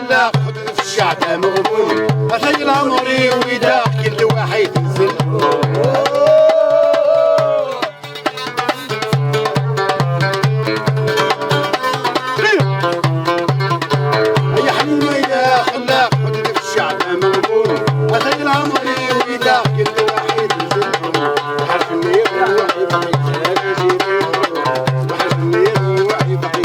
خلاق حدود في الشعب مغبون أثي العمري ويدا كل واحد ينزل يا حليمة يا خلاق حدود في الشعب مغبون أثي العمري ويدا كل واحد ينزل وحرف النير وحي بقي وحرف النير وحي بقي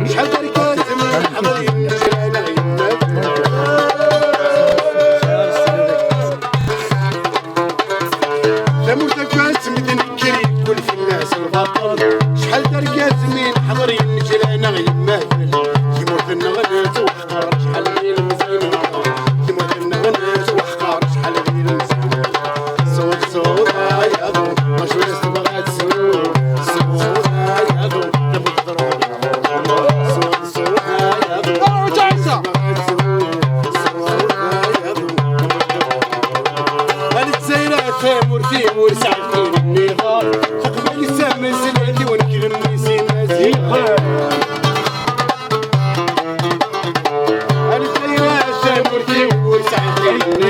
شحال تركات من حضرين جينا غيمات ثمور تركات من كريم كل في الناس البطل شحال تركات من حضرين جينا غيمات ثمور النغنات وحقار شحال غير المزين ثمور النغنات وحقار شحال غير المزين صوت صوت يا ضو مشهور استبغات صوت صوت يا ضو تامر تيمور سعدين النضال تقبل السام الزلالي ونكلم نسيم مزيقا أنا تامر تيمور سعدين